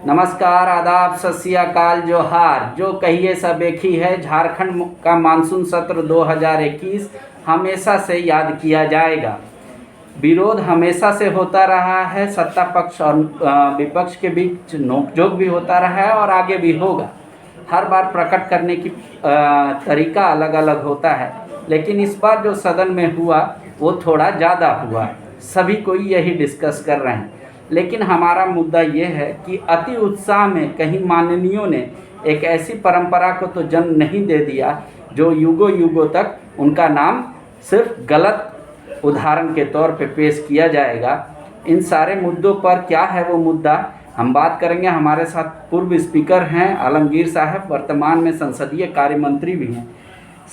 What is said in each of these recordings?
नमस्कार, आदाब, सत श्री अकाल, जोहार। जो कहिए सब एक ही है। झारखंड का मानसून सत्र 2021 हमेशा से याद किया जाएगा। विरोध हमेशा से होता रहा है। सत्ता पक्ष और विपक्ष के बीच नोकझोंक भी होता रहा है और आगे भी होगा। हर बार प्रकट करने की तरीका अलग अलग होता है, लेकिन इस बार जो सदन में हुआ वो थोड़ा ज़्यादा हुआ। सभी कोई यही डिस्कस कर रहे हैं, लेकिन हमारा मुद्दा ये है कि अति उत्साह में कहीं माननीयों ने एक ऐसी परंपरा को तो जन्म नहीं दे दिया जो युगों युगों तक उनका नाम सिर्फ गलत उदाहरण के तौर पे पेश किया जाएगा। इन सारे मुद्दों पर क्या है वो मुद्दा हम बात करेंगे। हमारे साथ पूर्व स्पीकर हैं आलमगीर साहब, वर्तमान में संसदीय कार्य मंत्री भी हैं।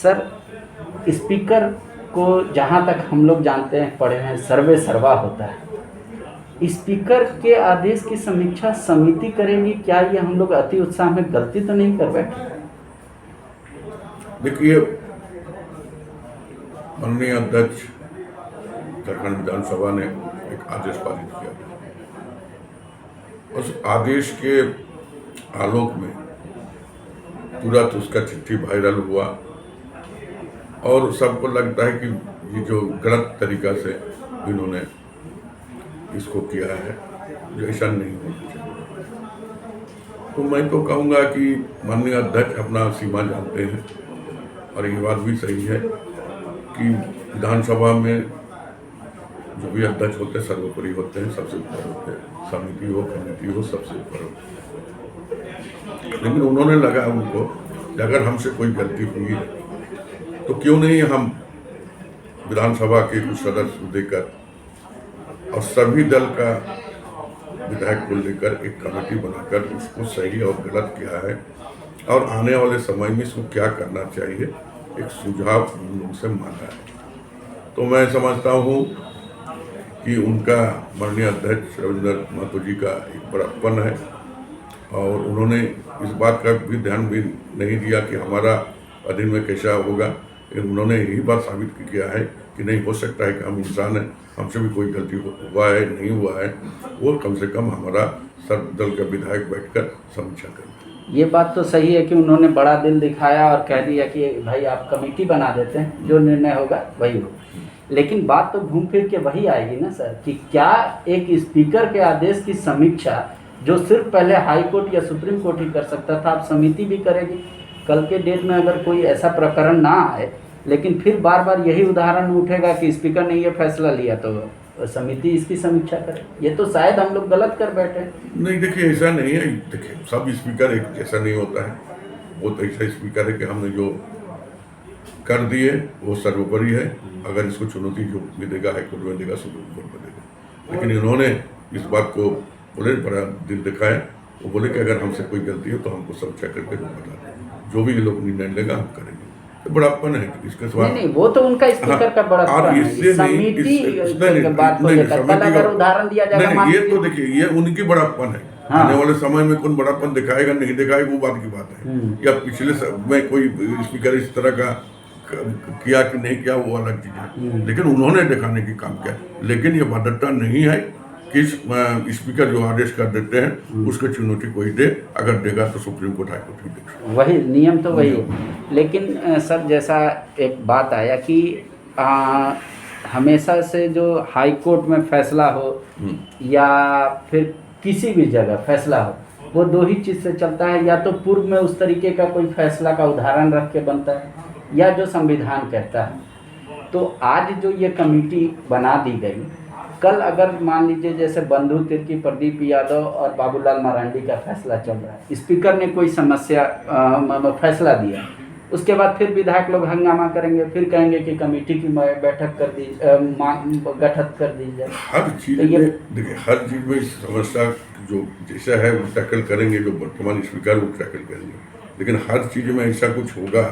सर, स्पीकर को जहाँ तक हम लोग जानते हैं, पढ़े हैं, सर्वे सर्वा होता है। स्पीकर के आदेश की समीक्षा समिति करेगी। क्या ये हम लोग अति उत्साह में गलती तो नहीं कर बैठे? देखिए, माननीय अध्यक्ष झारखंड विधानसभा ने एक आदेश पारित किया। उस आदेश के आलोक में तुरंत उसका चिट्ठी वायरल हुआ और सबको लगता है कि ये जो गलत तरीका से इन्होंने इसको किया है, जो ऐसा नहीं होना चाहिए। तो मैं तो कहूँगा कि माननीय अध्यक्ष अपना सीमा जानते हैं और ये बात भी सही है कि विधानसभा में जो भी अध्यक्ष होते हैं सर्वोपरि होते हैं, सबसे ऊपर होते हैं। समिति हो, कमेटी हो, सबसे ऊपर होते हैं। लेकिन उन्होंने लगा उनको कि अगर हमसे कोई गलती हुई है तो क्यों नहीं हम विधानसभा के कुछ सदस्य देकर और सभी दल का विधायक को लेकर एक कमेटी बनाकर उसको सही और गलत क्या है और आने वाले समय में इसको क्या करना चाहिए, एक सुझाव उनसे मांगा है। तो मैं समझता हूँ कि उनका माननीय अध्यक्ष रविंद्र महतो जी का एक बड़प्पन है और उन्होंने इस बात का भी ध्यान भी नहीं दिया कि हमारा अधीन में कैसा होगा। उन्होंने यही बात साबित किया है कि नहीं हो सकता है कि हम इंसान हैं, हमसे भी कोई गलती हुआ है नहीं हुआ है, वो कम से कम हमारा सब दल का विधायक बैठकर समीक्षा करें। ये बात तो सही है कि उन्होंने बड़ा दिल दिखाया और कह दिया कि भाई आप कमेटी बना देते हैं, जो निर्णय होगा वही हो। लेकिन बात तो घूम फिर के वही आएगी ना सर, कि क्या एक स्पीकर के आदेश की समीक्षा जो सिर्फ पहले हाई कोर्ट या सुप्रीम कोर्ट ही कर सकता था, अब समिति भी करेगी। कल के डेट में अगर कोई ऐसा प्रकरण ना आए, लेकिन फिर बार बार यही उदाहरण उठेगा कि स्पीकर ने ये फैसला लिया तो समिति इसकी समीक्षा करे, ये तो शायद हम लोग गलत कर बैठे। नहीं, देखिए ऐसा नहीं है। देखिए, सब स्पीकर एक जैसा नहीं होता है। वो तो ऐसा स्पीकर है कि हमने जो कर दिए वो सर्वोपरि है। अगर इसको चुनौती जो भी देगा, हाईकोर्ट में देगा, सुप्रीम कोर्ट में देगा। लेकिन इन्होंने इस बात को बोले बड़ा दिल दिखाया। वो बोले कि अगर हमसे कोई गलती हो तो हमको समीक्षा करके बता दें, जो भी ये लोग निर्णय लेगा हम करेंगे। तो बड़ापन है इसके सवाल। नहीं, वो तो उनका स्पीकर का बड़ापन है। समिति के बात को लेकर कल अगर उदाहरण दिया जाएगा, ये तो देखिए ये उनकी बड़ापन है। हाँ। आने वाले समय में कौन बड़ापन दिखाएगा नहीं दिखाएगा वो बात की बात है। या पिछले में कोई स्पीकर इस तरह का किया कि नहीं किया वो अलग चीज है, लेकिन उन्होंने दिखाने की काम किया। लेकिन ये बाध्यता नहीं है कि स्पीकर जो आदेश कर देते हैं उसको चुनौती कोई दे, अगर देगा तो सुप्रीम कोर्ट, हाई कोर्ट ही देगा। वही नियम तो वही है। लेकिन सर, जैसा एक बात आया कि हमेशा से जो हाई कोर्ट में फैसला हो या फिर किसी भी जगह फैसला हो, वो दो ही चीज़ से चलता है। या तो पूर्व में उस तरीके का कोई फैसला का उदाहरण रख के बनता है, या जो संविधान कहता है। तो आज जो ये कमेटी बना दी गई, कल अगर मान लीजिए जैसे बंधु तिर्की, प्रदीप यादव और बाबूलाल मरांडी का फैसला चल रहा है, स्पीकर ने कोई समस्या फैसला दिया, उसके बाद फिर विधायक लोग हंगामा करेंगे, फिर कहेंगे कि कमेटी की बैठक कर दी, गठित कर दी जाए। हर चीज में देखिए, हर चीज में समस्या जो जैसा है वो टैकल करेंगे, जो वर्तमान स्पीकर वो टैकल करेंगे। लेकिन हर चीज में ऐसा कुछ होगा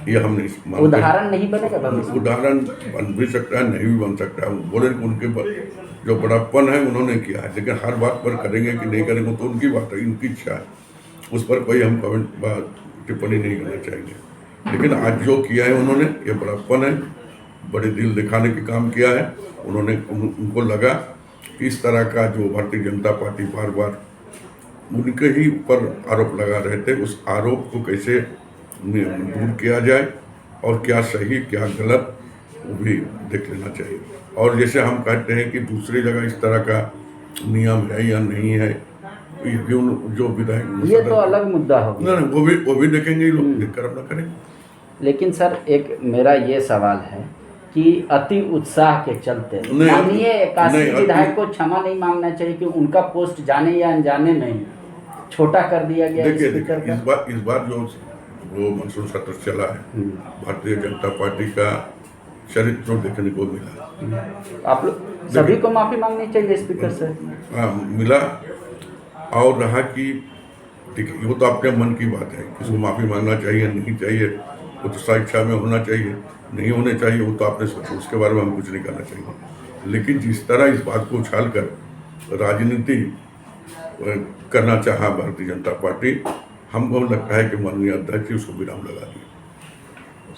ये हम नहीं मानते। उदाहरण नहीं बनेगा, उदाहरण बन भी सकता है, नहीं भी बन सकता है। बोले कि उनके जो बड़ापन है उन्होंने किया है, लेकिन हर बात पर करेंगे कि नहीं करेंगे तो उनकी बात है, उनकी इच्छा है। उस पर कोई हम कमेंट टिप्पणी नहीं करना चाहेंगे। लेकिन आज जो किया है उन्होंने, ये बड़ापन है, बड़े दिल दिखाने के काम किया है उन्होंने। उनको लगा कि इस तरह का जो भारतीय जनता पार्टी बार बार उनके ही ऊपर आरोप लगा रहे थे। उस आरोप को कैसे दूर किया जाए और क्या सही क्या गलत वो भी देख लेना चाहिए। और जैसे हम कहते हैं कि दूसरी जगह इस तरह का नियम है या नहीं है, ये भी जो विधायक ये तो अलग मुद्दा हो गया। नहीं, वो भी देखेंगे, ये लोग देखकर अपना करेंगे। लेकिन सर एक मेरा ये सवाल है कि अति उत्साह के चलते माननीय काशी विधायक को क्षमा नहीं मांगना चाहिए कि उनका पोस्ट जाने या अनजाने में छोटा कर दिया गया। देखिए इस बार जो वो मानसून सत्र चला है, भारतीय जनता पार्टी का चरित्र देखने को मिला। आप लोग सभी को माफी मांगनी चाहिए स्पीकर से। हाँ, मिला। और रहा कि देखिए वो तो अपने मन की बात है, किसको माफी मांगना चाहिए नहीं चाहिए, वो तो स्वेच्छा में होना चाहिए, नहीं होने चाहिए वो तो आपने सोचा, उसके बारे में हम कुछ नहीं करना चाहिए। लेकिन जिस तरह इस बात को उछाल कर राजनीति करना चाहा भारतीय जनता पार्टी, हमको लगता है कि माननीय अध्यक्ष उसको विराम लगा दिया।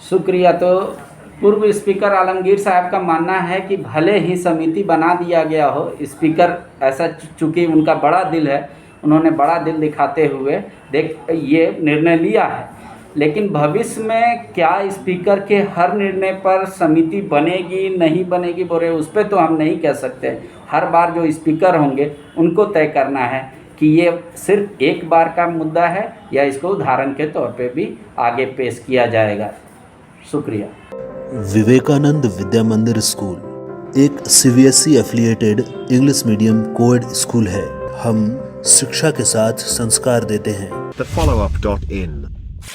शुक्रिया। तो पूर्व स्पीकर आलमगीर साहब का मानना है कि भले ही समिति बना दिया गया हो, स्पीकर ऐसा चूँकि उनका बड़ा दिल है, उन्होंने बड़ा दिल दिखाते हुए ये निर्णय लिया है, लेकिन भविष्य में क्या स्पीकर के हर निर्णय पर समिति बनेगी नहीं बनेगी बोले उस पर तो हम नहीं कह सकते। हर बार जो स्पीकर होंगे उनको तय करना है कि ये सिर्फ एक बार का मुद्दा है या इसको उदाहरण के तौर पे भी आगे पेश किया जाएगा। शुक्रिया। विवेकानंद विद्या मंदिर स्कूल एक CBSE affiliated English medium coed school है। हम शिक्षा के साथ संस्कार देते हैं। thefollowup.in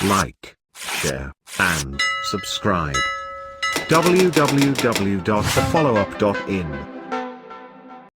Like, share and subscribe. www.thefollowup.in